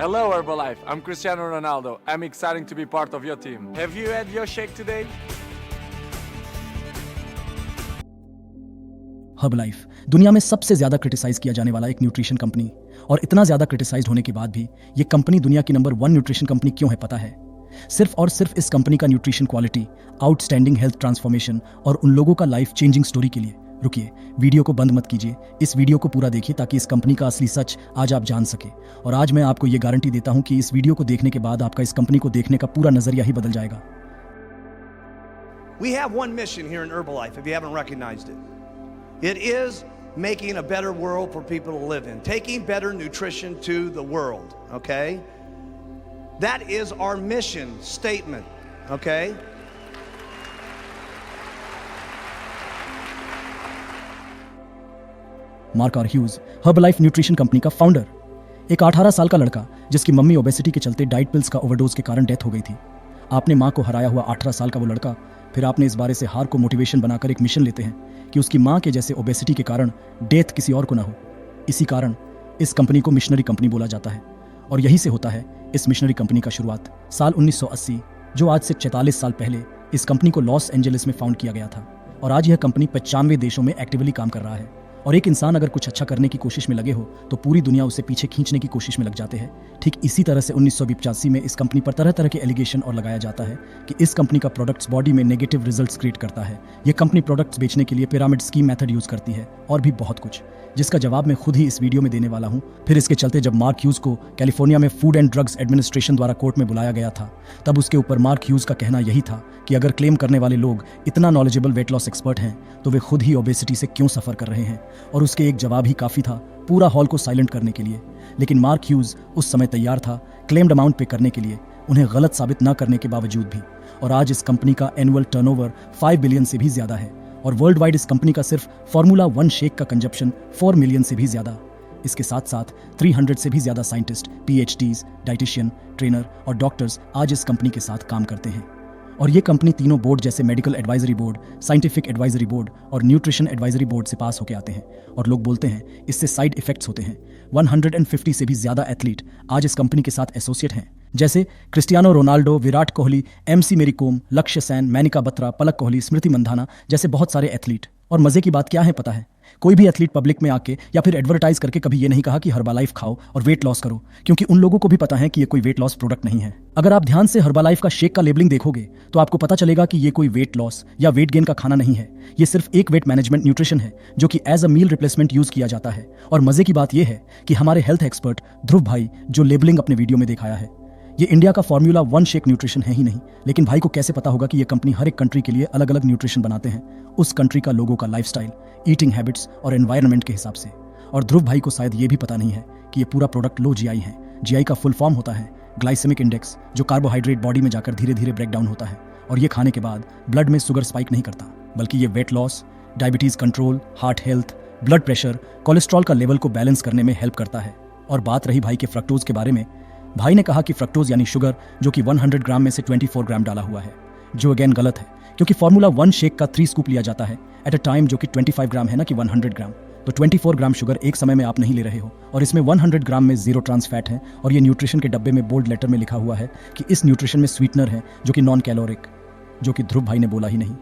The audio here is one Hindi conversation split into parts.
Hello Herbalife, I'm Cristiano Ronaldo. I'm excited to be part of your team. Have you had your shake today? Herbalife दुनिया में सबसे ज्यादा क्रिटिसाइज किया जाने वाला एक न्यूट्रिशन कंपनी, और इतना ज्यादा क्रिटिसाइज होने के बाद भी ये कंपनी दुनिया की नंबर 1 न्यूट्रिशन कंपनी क्यों है पता है? सिर्फ और सिर्फ इस कंपनी का nutrition quality, outstanding health transformation और उन लोगों का लाइफ चेंजिंग स्टोरी के लिए। रुकिए, वीडियो को बंद मत कीजिए, इस वीडियो को पूरा देखिए ताकि इस कंपनी का असली सच आज आप जान सके। और आज मैं आपको ये गारंटी देता हूं कि इस वीडियो को देखने के बाद आपका इस कंपनी को देखने का पूरा नजरिया ही बदल जाएगा। We have one mission here in Herbalife, if you haven't recognized it. It is making a better world for people to live in, taking better nutrition to the world, okay? That is our mission statement, okay? Mark R Hughes, Herbalife nutrition company का फाउंडर, एक 18 साल का लड़का जिसकी मम्मी ओबेसिटी के चलते डाइट पिल्स का ओवरडोज के कारण डेथ हो गई थी। आपने माँ को हराया हुआ 18 साल का वो लड़का, फिर आपने इस बारे से हार को मोटिवेशन बनाकर एक मिशन लेते हैं कि उसकी माँ के जैसे ओबेसिटी के कारण डेथ किसी और को ना हो। इसी कारण इस कंपनी को मिशनरी कंपनी बोला जाता है, और यहीं से होता है इस मिशनरी कंपनी का शुरुआत। साल 1980, जो आज से 44 साल पहले, इस कंपनी को लॉस एंजलिस में फाउंड किया गया था, और आज यह कंपनी 95 देशों में एक्टिवली काम कर रहा है। और एक इंसान अगर कुछ अच्छा करने की कोशिश में लगे हो तो पूरी दुनिया उसे पीछे खींचने की कोशिश में लग जाते हैं। ठीक इसी तरह से 1985 में इस कंपनी पर तरह तरह के एलिगेशन और लगाया जाता है कि इस कंपनी का प्रोडक्ट्स बॉडी में नेगेटिव रिजल्ट्स क्रिएट करता है। यह कंपनी प्रोडक्ट्स बेचने के लिए पिरामिड स्कीम मेथड यूज करती है और भी बहुत कुछ, जिसका जवाब मैं खुद ही इस वीडियो में देने वाला हूं। फिर इसके चलते जब मार्क ह्यूज को कैलिफोर्निया में फूड एंड ड्रग्स एडमिनिस्ट्रेशन द्वारा कोर्ट में बुलाया गया था, तब उसके ऊपर मार्क ह्यूज का कहना यही था कि अगर क्लेम करने वाले लोग इतना नॉलेजेबल वेट लॉस एक्सपर्ट हैं तो वे खुद ही ओबेसिटी से क्यों सफर कर रहे हैं। और उसके एक जवाब ही काफी था पूरा हॉल को साइलेंट करने के लिए। लेकिन मार्क ह्यूज उस समय तैयार था क्लेम्ड अमाउंट पे करने के लिए, उन्हें गलत साबित न करने के बावजूद भी। और आज इस कंपनी का एनुअल टर्नओवर 5 बिलियन से भी ज्यादा है, और वर्ल्ड वाइड इस कंपनी का सिर्फ फार्मूला 1 शेक का कंजप्शन 4 मिलियन से भी ज्यादा। इसके साथ साथ 300 से भी ज्यादा साइंटिस्ट, PhDs, डाइटिशियन, ट्रेनर और डॉक्टर्स आज इस कंपनी के साथ काम करते हैं। और ये कंपनी तीनों बोर्ड जैसे medical advisory board, scientific advisory board और न्यूट्रिशन एडवाइजरी बोर्ड से पास होकर आते हैं। और लोग बोलते हैं इससे साइड इफेक्ट्स होते हैं। 150 से भी ज्यादा एथलीट आज इस कंपनी के साथ एसोसिएट हैं, जैसे Cristiano Ronaldo, Virat Kohli, MC मेरी कोम, लक्ष्य सेन, मैनिका बत्रा, पलक कोहली, स्मृति मंधाना जैसे बहुत सारे एथलीट। और मजे की बात क्या है पता है? कोई भी एथलीट पब्लिक में आके या फिर एडवर्टाइज करके कभी ये नहीं कहा कि हर्बलाइफ खाओ और वेट लॉस करो, क्योंकि उन लोगों को भी पता है कि ये कोई वेट लॉस प्रोडक्ट नहीं है। अगर आप ध्यान से हर्बलाइफ का शेक का लेबलिंग देखोगे तो आपको पता चलेगा कि ये कोई वेट लॉस या वेट गेन का खाना नहीं है। ये सिर्फ एक वेट मैनेजमेंट न्यूट्रिशन है जो कि as a meal replacement use किया जाता है। और मजे की बात यह है कि हमारे हेल्थ एक्सपर्ट ध्रुव भाई, जो लेबलिंग अपने वीडियो में दिखाया है, ये इंडिया का फार्मूला 1 शेक न्यूट्रिशन है ही नहीं। लेकिन भाई को कैसे पता होगा कि ये कंपनी हर एक कंट्री के लिए अलग अलग न्यूट्रिशन बनाते हैं, उस कंट्री का लोगों का लाइफस्टाइल, ईटिंग हैबिट्स और एनवायरनमेंट के हिसाब से। और ध्रुव भाई को शायद ये भी पता नहीं है कि ये पूरा प्रोडक्ट लो GI है। GI का फुल फॉर्म होता है ग्लाइसेमिक इंडेक्स, जो कार्बोहाइड्रेट बॉडी में जाकर धीरे धीरे ब्रेक डाउन होता है, और ये खाने के बाद ब्लड में शुगर स्पाइक नहीं करता, बल्कि ये weight loss, diabetes control, heart health, blood pressure, cholesterol का लेवल को बैलेंस करने में हेल्प करता है। और बात रही भाई के फ्रक्टोज के बारे में, भाई ने कहा कि फ्रक्टोज यानी शुगर, जो कि 100 ग्राम में से 24 ग्राम डाला हुआ है, जो अगेन गलत है, क्योंकि फार्मूला 1 शेक का 3 स्कूप लिया जाता है एट अ टाइम, जो कि 25 ग्राम है ना कि 100 ग्राम। तो 24 ग्राम शुगर एक समय में आप नहीं ले रहे हो, और इसमें 100 ग्राम में 0 ट्रांस फैट है। और ये न्यूट्रिशन के डब्बे में बोल्ड लेटर में लिखा हुआ है कि इस न्यूट्रिशन में स्वीटनर है जो कि नॉन कैलोरिक, जो कि ध्रुव भाई ने बोला ही नहीं,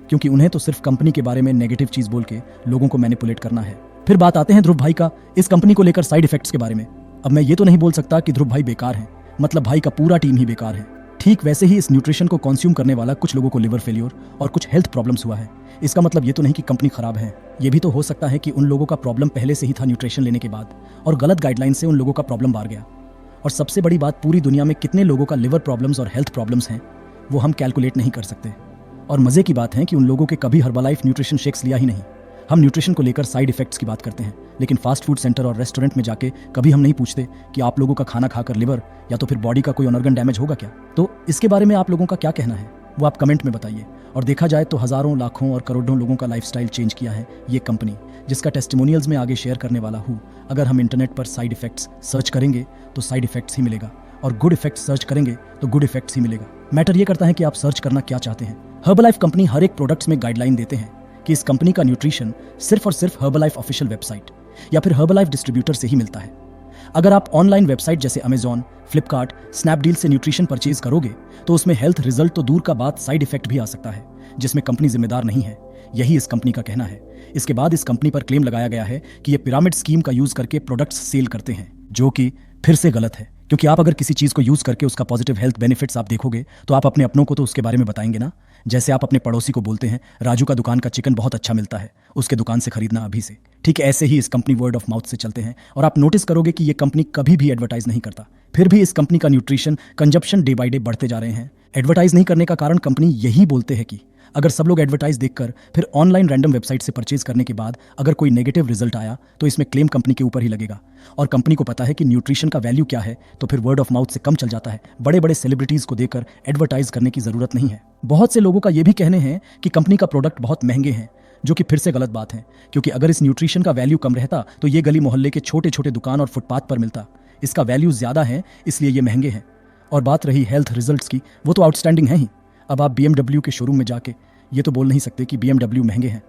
क्योंकि उन्हें तो सिर्फ कंपनी के बारे में नेगेटिव चीज बोल के लोगों को मैनिपुलेट करना है। फिर बात आते हैं ध्रुव भाई का इस कंपनी को लेकर साइड इफेक्ट्स के बारे में। अब मैं ये तो नहीं बोल सकता कि ध्रुव भाई बेकार हैं, मतलब भाई का पूरा टीम ही बेकार है। ठीक वैसे ही इस न्यूट्रिशन को कंज्यूम करने वाला कुछ लोगों को लिवर फेलियर और कुछ हेल्थ प्रॉब्लम्स हुआ है। इसका मतलब ये तो नहीं कि कंपनी खराब है, ये भी तो हो सकता है कि उन लोगों का प्रॉब्लम पहले से ही था न्यूट्रिशन लेने के बाद, और गलत गाइडलाइन से उन लोगों का प्रॉब्लम बाहर गया। और सबसे बड़ी बात, पूरी दुनिया में कितने लोगों का लिवर प्रॉब्लम्स और हेल्थ प्रॉब्लम्स हैं वो हम कैलकुलेट नहीं कर सकते। और मजे की बात है कि उन लोगों के कभी हर्बलाइफ न्यूट्रिशन शेक्स लिया ही नहीं। हम न्यूट्रिशन को लेकर साइड इफेक्ट्स की बात करते हैं, लेकिन फास्ट फूड सेंटर और रेस्टोरेंट में जाके कभी हम नहीं पूछते कि आप लोगों का खाना खाकर लिवर या तो फिर बॉडी का कोई ऑर्गन डैमेज होगा क्या। तो इसके बारे में आप लोगों का क्या कहना है वो आप कमेंट में बताइए। और देखा जाए तो हजारों, लाखों और करोड़ों लोगों का लाइफस्टाइल चेंज किया है ये कंपनी, जिसका टेस्टिमोनियल्स में आगे शेयर करने वाला हूँ। अगर हम इंटरनेट पर साइड इफेक्ट्स सर्च करेंगे तो साइड इफेक्ट्स ही मिलेगा, और गुड इफेक्ट्स सर्च करेंगे तो गुड इफेक्ट्स ही मिलेगा। मैटर ये करता है कि आप सर्च करना क्या चाहते हैं। हर्बलाइफ कंपनी हर एक प्रोडक्ट्स में गाइडलाइन देते हैं कि इस कंपनी का न्यूट्रिशन सिर्फ और सिर्फ हर्बलाइफ ऑफिशियल वेबसाइट या फिर हर्बलाइफ डिस्ट्रीब्यूटर से ही मिलता है। अगर आप ऑनलाइन वेबसाइट जैसे अमेजॉन, फ्लिपकार्ट, स्नैपडील से न्यूट्रिशन परचेज करोगे तो उसमें हेल्थ रिजल्ट तो दूर का बात, साइड इफेक्ट भी आ सकता है जिसमें कंपनी जिम्मेदार नहीं है। यही इस कंपनी का कहना है। इसके बाद इस कंपनी पर क्लेम लगाया गया है कि ये पिरामिड स्कीम का यूज करके प्रोडक्ट्स सेल करते हैं, जो कि फिर से गलत है, क्योंकि आप अगर किसी चीज को यूज करके उसका पॉजिटिव हेल्थ बेनिफिट्स आप देखोगे तो आप अपने अपनों को तो उसके बारे में बताएंगे ना। जैसे आप अपने पड़ोसी को बोलते हैं राजू का दुकान का चिकन बहुत अच्छा मिलता है, उसके दुकान से खरीदना अभी से। ठीक ऐसे ही इस कंपनी वर्ड ऑफ माउथ से चलते हैं और आप नोटिस करोगे कि ये कंपनी कभी भी एडवर्टाइज नहीं करता। फिर भी इस कंपनी का nutrition consumption day by day बढ़ते जा रहे हैं। एडवर्टाइज नहीं करने का कारण कंपनी यही बोलते हैं कि अगर सब लोग एडवर्टाइज देखकर फिर ऑनलाइन रैंडम वेबसाइट से परचेज करने के बाद अगर कोई नेगेटिव रिजल्ट आया तो इसमें क्लेम कंपनी के ऊपर ही लगेगा। और कंपनी को पता है कि न्यूट्रिशन का वैल्यू क्या है, तो फिर वर्ड ऑफ माउथ से कम चल जाता है। बड़े बड़े सेलिब्रिटीज को देकर एडवर्टाइज करने की जरूरत नहीं है। बहुत से लोगों का यह भी कहने हैं कि कंपनी का प्रोडक्ट बहुत महंगे हैं, जो कि फिर से गलत बात है, क्योंकि अगर इस न्यूट्रिशन का वैल्यू कम रहता तो ये गली मोहल्ले के छोटे छोटे दुकान और फुटपाथ पर मिलता। इसका वैल्यू ज्यादा है इसलिए ये महंगे हैं। और बात रही हेल्थ रिजल्ट्स की, वो तो आउटस्टैंडिंग है ही। अब आप BMW के शोरूम में जाके ये तो बोल नहीं सकते कि BMW महंगे हैं,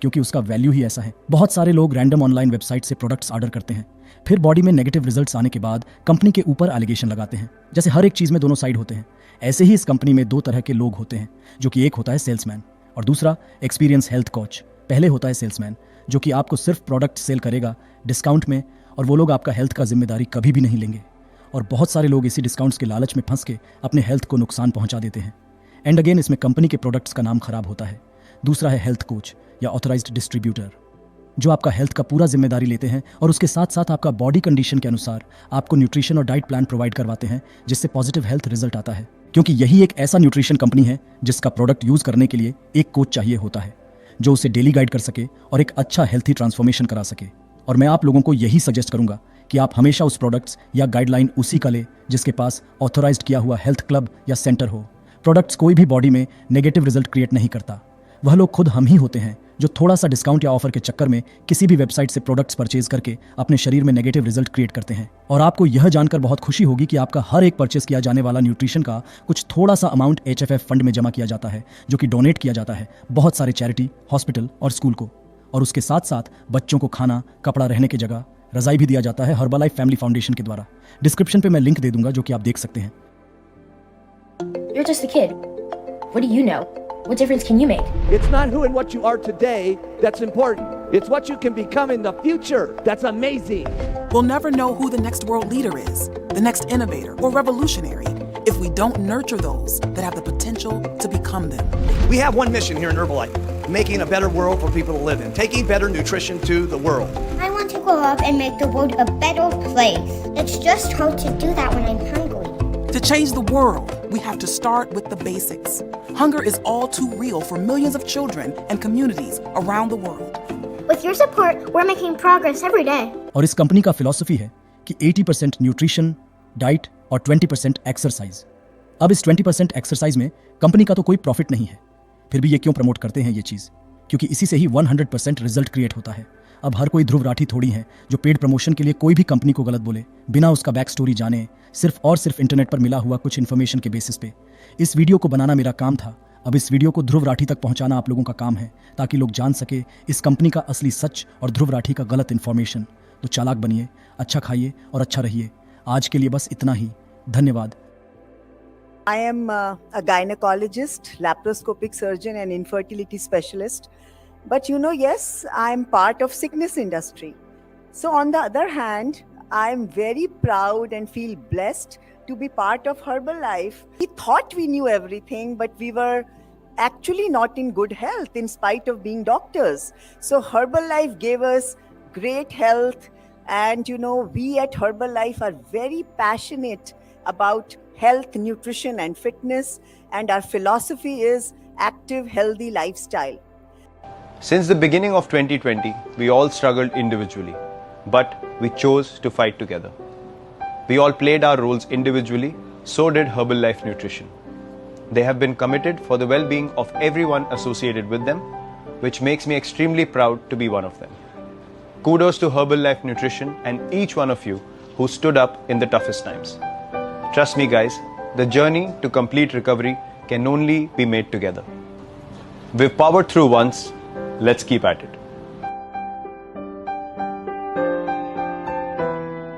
क्योंकि उसका वैल्यू ही ऐसा है। बहुत सारे लोग रैंडम ऑनलाइन वेबसाइट से प्रोडक्ट्स ऑर्डर करते हैं, फिर बॉडी में नेगेटिव रिजल्ट्स आने के बाद कंपनी के ऊपर एलिगेशन लगाते हैं। जैसे हर एक चीज में दोनों साइड होते हैं, ऐसे ही इस कंपनी में दो तरह के लोग होते हैं, जो कि एक होता है सेल्समैन और दूसरा एक्सपीरियंस हेल्थ कोच। पहले होता है सेल्समैन, जो कि आपको सिर्फ प्रोडक्ट सेल करेगा डिस्काउंट में, और वो लोग आपका हेल्थ का जिम्मेदारी कभी भी नहीं लेंगे। और बहुत सारे लोग इसी डिस्काउंट्स के लालच में फंस के अपने हेल्थ को नुकसान पहुंचा देते हैं। एंड अगेन इसमें कंपनी के प्रोडक्ट्स का नाम खराब होता है। दूसरा है हेल्थ कोच या ऑथराइज्ड डिस्ट्रीब्यूटर, जो आपका हेल्थ का पूरा जिम्मेदारी लेते हैं और उसके साथ साथ आपका बॉडी कंडीशन के अनुसार आपको न्यूट्रिशन और डाइट प्लान प्रोवाइड करवाते हैं, जिससे पॉजिटिव हेल्थ रिजल्ट आता है। क्योंकि यही एक ऐसा न्यूट्रिशन कंपनी है जिसका प्रोडक्ट यूज करने के लिए एक कोच चाहिए होता है, जो उसे डेली गाइड कर सके और एक अच्छा हेल्थी ट्रांसफॉर्मेशन करा सके। और मैं आप लोगों को यही सजेस्ट करूंगा कि आप हमेशा उस प्रोडक्ट्स या गाइडलाइन उसी का ले जिसके पास ऑथराइज्ड किया हुआ हेल्थ क्लब या सेंटर हो। प्रोडक्ट्स कोई भी बॉडी में नेगेटिव रिजल्ट क्रिएट नहीं करता। वह लोग खुद हम ही होते हैं जो थोड़ा सा डिस्काउंट या ऑफर के चक्कर में किसी भी वेबसाइट से प्रोडक्ट्स परचेज करके अपने शरीर में नेगेटिव रिजल्ट क्रिएट करते हैं। और आपको यह जानकर बहुत खुशी होगी कि आपका हर एक परचेज किया जाने वाला न्यूट्रिशन का कुछ थोड़ा सा अमाउंट HFF फंड में जमा किया जाता है, जो कि डोनेट किया जाता है बहुत सारे चैरिटी, हॉस्पिटल और स्कूल को। और उसके साथ साथ बच्चों को खाना, कपड़ा, रहने की जगह, रजाई भी दिया जाता है हर्बलाइफ फैमिली फाउंडेशन के द्वारा। डिस्क्रिप्शन पे मैं लिंक दे दूंगा, जो कि आप देख सकते हैं। You're just a kid. What do you know? What difference can you make? It's not who and what you are today that's important. It's what you can become in the future that's amazing. We'll never know who the next world leader is, the next innovator or revolutionary, if we don't nurture those that have the potential to become them. We have one mission here in Herbalife, making a better world for people to live in, taking better nutrition to the world. I want to grow up and make the world a better place. It's just hard to do that when I'm hungry. To change the world, we have to start with the basics. Hunger is all too real for millions of children and communities around the world. With your support, we're making progress every day. और इस कंपनी का फिलॉसफी है कि 80% न्यूट्रिशन, डाइट और 20% एक्सरसाइज। अब इस 20% एक्सरसाइज में कंपनी का तो कोई प्रॉफिट नहीं है, फिर भी ये क्यों प्रमोट करते हैं ये चीज़? क्योंकि इसी से ही 100% रिजल्ट क्रिएट होता है। अब हर कोई ध्रुव राठी थोड़ी है जो पेड प्रमोशन के लिए कोई भी कंपनी को गलत बोले, बिना उसका बैक स्टोरी जाने, सिर्फ और सिर्फ इंटरनेट पर मिला हुआ कुछ इन्फॉर्मेशन के बेसिस पे। इस वीडियो को बनाना मेरा काम था, अब इस वीडियो को ध्रुव राठी तक पहुंचाना आप लोगों का काम है, ताकि लोग जान सके इस कंपनी का असली सच और ध्रुव राठी का गलत इन्फॉर्मेशन। तो चालाक बनिए, अच्छा खाइए और अच्छा रहिए। आज के लिए बस इतना ही, धन्यवाद। I am a gynecologist, laparoscopic surgeon and infertility specialist. But yes, I am part of sickness industry. So on the other hand, I am very proud and feel blessed to be part of Herbalife. We thought we knew everything, but we were actually not in good health in spite of being doctors. So Herbalife gave us great health, and we at Herbalife are very passionate about health, nutrition and fitness, and our philosophy is active, healthy lifestyle. Since the beginning of 2020, we all struggled individually, but we chose to fight together. We all played our roles individually, so did Herbalife Nutrition. They have been committed for the well-being of everyone associated with them, which makes me extremely proud to be one of them. Kudos to Herbalife Nutrition and each one of you who stood up in the toughest times. Trust me guys, the journey to complete recovery can only be made together. We've powered through once, let's keep at it.